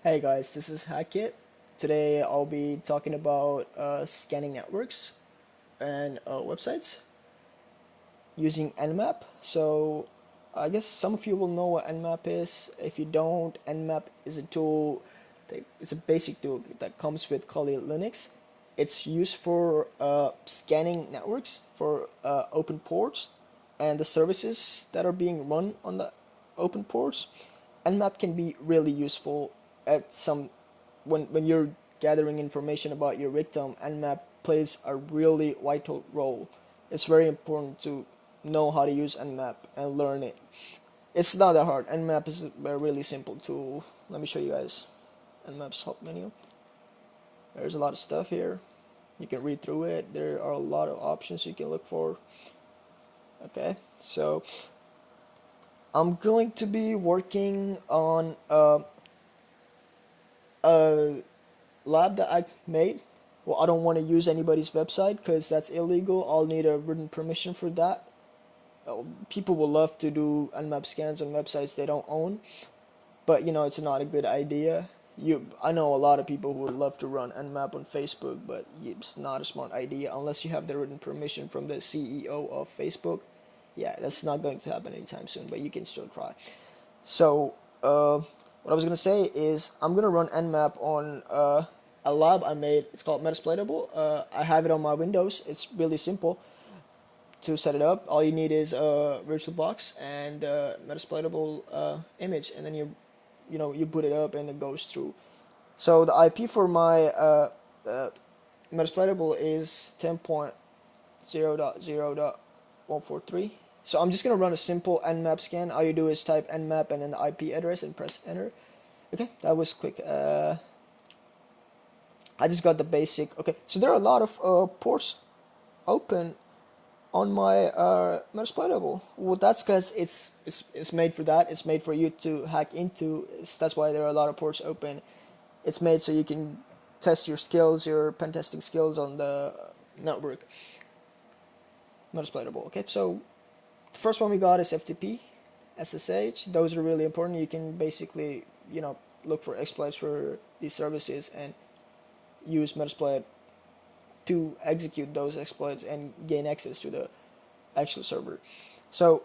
Hey guys, this is Hackit. Today I'll be talking about scanning networks and websites using NMAP. So I guess some of you will know what NMAP is. If you don't, NMAP is a tool. It's a basic tool that comes with Kali Linux. It's used for scanning networks for open ports and the services that are being run on the open ports. NMAP can be really useful at some when you're gathering information about your victim. NMAP plays a really vital role. It's very important to know how to use NMAP and learn it. It's not that hard. NMAP is a really simple tool. Let me show you guys NMAP's help menu. There's a lot of stuff here. You can read through it. There are a lot of options you can look for. Okay, so I'm going to be working on a lab that I made. Well, I don't want to use anybody's website because that's illegal. I'll need a written permission for that. People will love to do Nmap scans on websites they don't own, but it's not a good idea. I know a lot of people who would love to run Nmap on Facebook, but it's not a smart idea unless you have the written permission from the CEO of Facebook. Yeah, that's not going to happen anytime soon, but you can still try. So, what I was gonna say is I'm gonna run Nmap on a lab I made. It's called Metasploitable. I have it on my Windows. It's really simple to set it up. All you need is a VirtualBox and a Metasploitable image, and then you put it up and it goes through. So the IP for my Metasploitable is 10.0.0.143. So I'm just gonna run a simple nmap scan. All you do is type nmap and then the IP address and press enter. Okay, that was quick. I just got the basic. Okay, so there are a lot of ports open on my Metasploitable. Well, that's because it's made for that. It's made for you to hack into. That's why there are a lot of ports open. It's made so you can test your skills, your pen testing skills on the network. Metasploitable. Okay, so the first one we got is FTP, SSH. Those are really important. You can basically look for exploits for these services and use Metasploit to execute those exploits and gain access to the actual server. So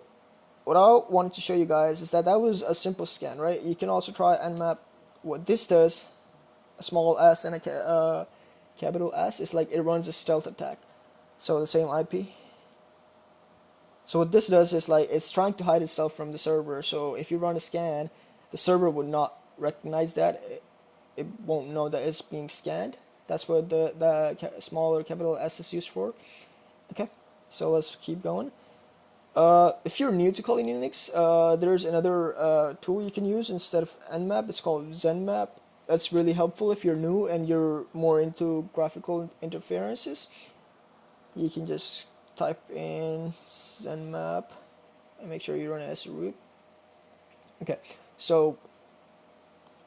what I wanted to show you guys is that was a simple scan, right? You can also try Nmap. What this does, a small s and a capital S, is like it runs a stealth attack. So the same IP. So what this does is like it's trying to hide itself from the server. So if you run a scan, the server would not recognize that. It won't know that it's being scanned. That's what the smaller capital S is used for. Okay, so let's keep going. If you're new to Kali Linux, there's another tool you can use instead of Nmap. It's called ZENMAP. That's really helpful if you're new and you're more into graphical interferences. You can just type in ZENMAP and make sure you run it as root. Okay, so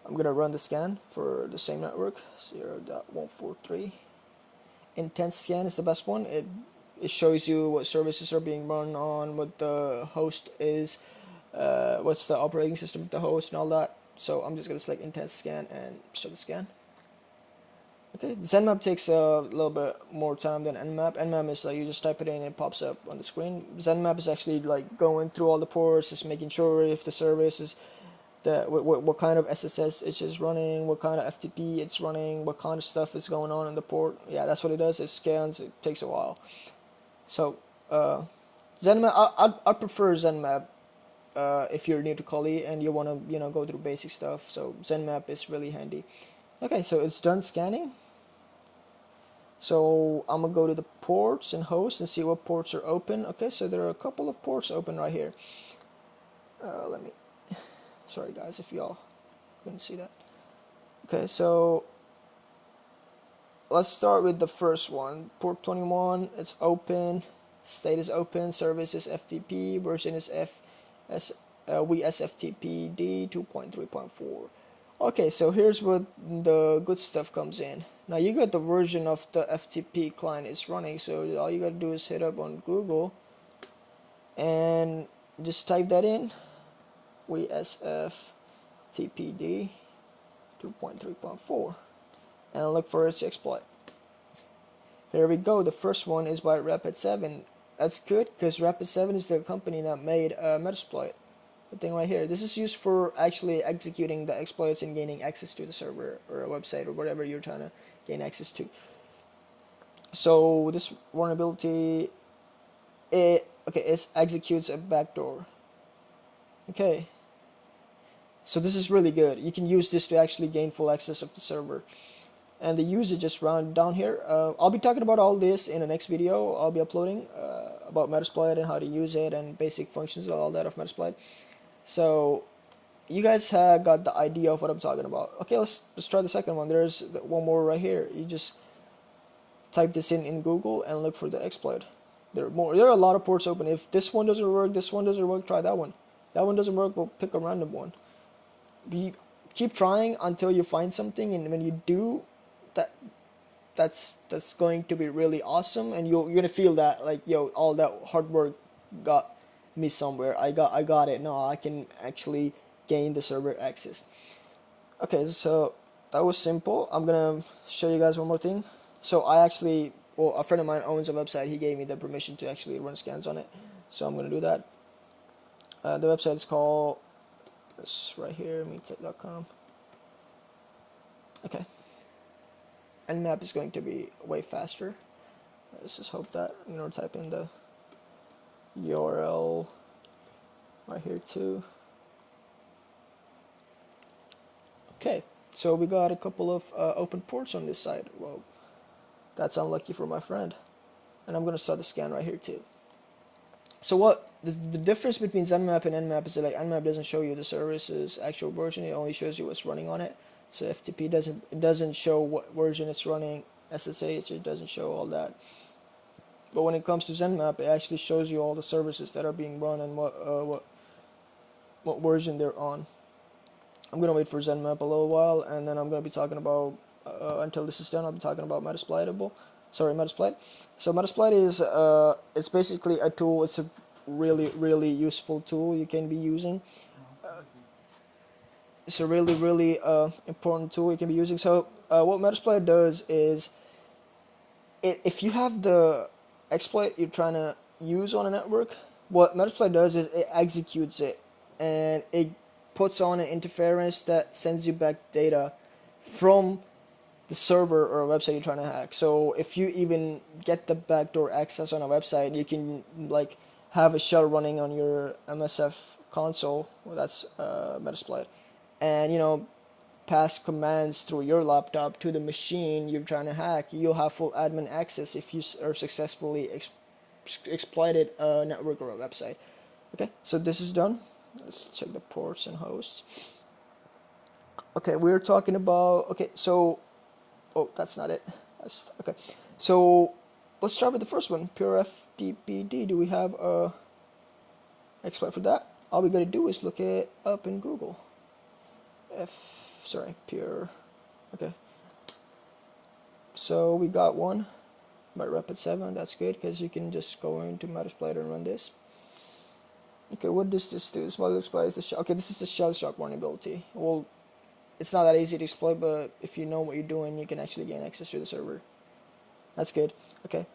I'm gonna run the scan for the same network 0.143. Intense scan is the best one. It shows you what services are being run on, what the host is, what's the operating system of the host, and all that. So I'm just gonna select intense scan and start the scan. Okay, ZENMAP takes a little bit more time than NMAP. NMAP is like you just type it in and it pops up on the screen. ZENMAP is actually like going through all the ports, just making sure if the service is what kind of SSS it's just running, what kind of FTP it's running, what kind of stuff is going on in the port. Yeah, that's what it does. It scans. It takes a while. So ZENMAP, I prefer ZENMAP if you're new to Kali and you want to go through basic stuff. So ZENMAP is really handy. Okay, so it's done scanning. So I'm gonna go to the ports and hosts and see what ports are open. Okay, so there are a couple of ports open right here. Let me. Sorry guys if y'all couldn't see that. Okay, so let's start with the first one. Port 21. It's open. State is open. Service is FTP. Version is VSFTPD 2.3.4. Okay, so here's what the good stuff comes in. Now you got the version of the FTP client is running, so all you gotta do is hit up on Google and just type that in, VSFTPD. 2.3.4, and look for its exploit. Here we go. The first one is by Rapid7. That's good because Rapid7 is the company that made Metasploit. The thing right here. This is used for actually executing the exploits and gaining access to the server or a website or whatever you're trying to gain access to. So this vulnerability, it executes a backdoor. Okay. So this is really good. You can use this to actually gain full access of the server. And the usage is down here. I'll be talking about all this in the next video. I'll be uploading about Metasploit and how to use it and basic functions and all that of Metasploit. So you guys got the idea of what I'm talking about. Okay, let's try the second one. There's one more right here. You just type this in Google and look for the exploit. There are a lot of ports open. If this one doesn't work, try that one. That one doesn't work, we'll pick a random one. Keep trying until you find something, and when you do, that's going to be really awesome, and you're gonna feel that like, yo, all that hard work got me somewhere. I got it. Now I can actually gain the server access. Okay, so that was simple. I'm gonna show you guys one more thing. So a friend of mine owns a website. He gave me the permission to actually run scans on it, so I'm gonna do that. The website is called this right here, meettech.com. Okay. NMAP is going to be way faster. Let's just hope that, type in the URL right here too. Okay, so we got a couple of open ports on this side. Well, that's unlucky for my friend. And I'm going to start the scan right here too. So what the difference between ZENMAP and NMAP is that like NMAP doesn't show you the service's actual version. It only shows you what's running on it. So FTP doesn't show what version it's running. SSH, it doesn't show all that. But when it comes to ZENMAP, it actually shows you all the services that are being run and what version they're on. I'm gonna wait for ZENMAP a little while, and then I'm gonna be talking about until this is done. I'll be talking about Metasploit. So Metasploit is it's basically a tool. It's a really useful tool you can be using. It's a really important tool you can be using. So what Metasploit does is, if you have the exploit you're trying to use on a network, what Metasploit does is it executes it, and it puts on an interference that sends you back data from the server or a website you're trying to hack. So if you even get the backdoor access on a website, you can like have a shell running on your MSF console. Well, that's Metasploit, and pass commands through your laptop to the machine you're trying to hack. You'll have full admin access if you are successfully exploited a network or a website. Okay, so this is done. Let's check the ports and hosts. Okay, we're talking about, oh, that's not it. Okay, so let's start with the first one, pure FTPD. Do we have a exploit for that? All we gotta do is look it up in Google. Pure. Okay, so we got one by Rapid7. That's good because you can just go into Metasploit and run this. Okay, what does this do? Small exploit is the shell. Okay, this is the shell shock vulnerability. Well, it's not that easy to exploit, but if you know what you're doing, you can actually gain access to the server. That's good. Okay,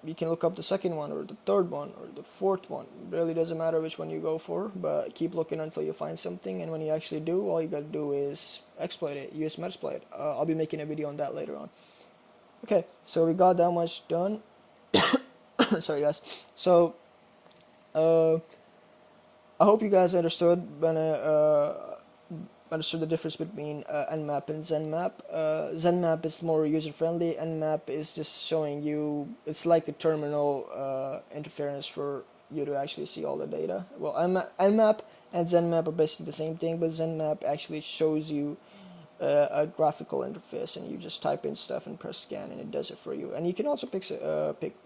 you can look up the second one or the third one or the fourth one. It really doesn't matter which one you go for, but keep looking until you find something, and when you actually do, all you gotta do is exploit it. Use Metasploit. I'll be making a video on that later on. Okay, so we got that much done. Sorry guys. So I hope you guys understood the difference between NMAP and ZENMAP. ZENMAP is more user-friendly. NMAP is just showing you, it's like a terminal interference for you to actually see all the data. Well, NMAP and ZENMAP are basically the same thing, but ZENMAP actually shows you a graphical interface, and you just type in stuff and press scan, and it does it for you. And you can also pick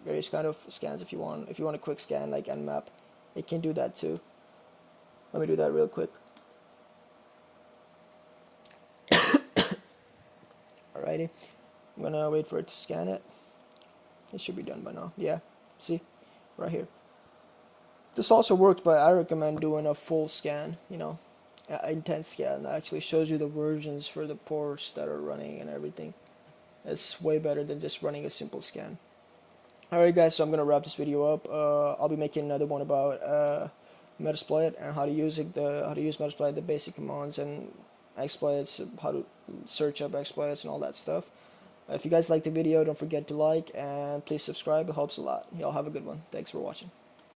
various kind of scans if you want. If you want a quick scan like NMAP, it can do that too. Let me do that real quick. Alrighty, I'm gonna wait for it to scan it. It should be done by now. Yeah, see, right here. This also works, but I recommend doing a full scan. intense scan that actually shows you the versions for the ports that are running and everything. It's way better than just running a simple scan. Alright guys, so I'm gonna wrap this video up. I'll be making another one about Metasploit and how to use it, how to use Metasploit, the basic commands and exploits, how to search up exploits and all that stuff. If you guys like the video, don't forget to like and please subscribe. It helps a lot. Y'all have a good one. Thanks for watching.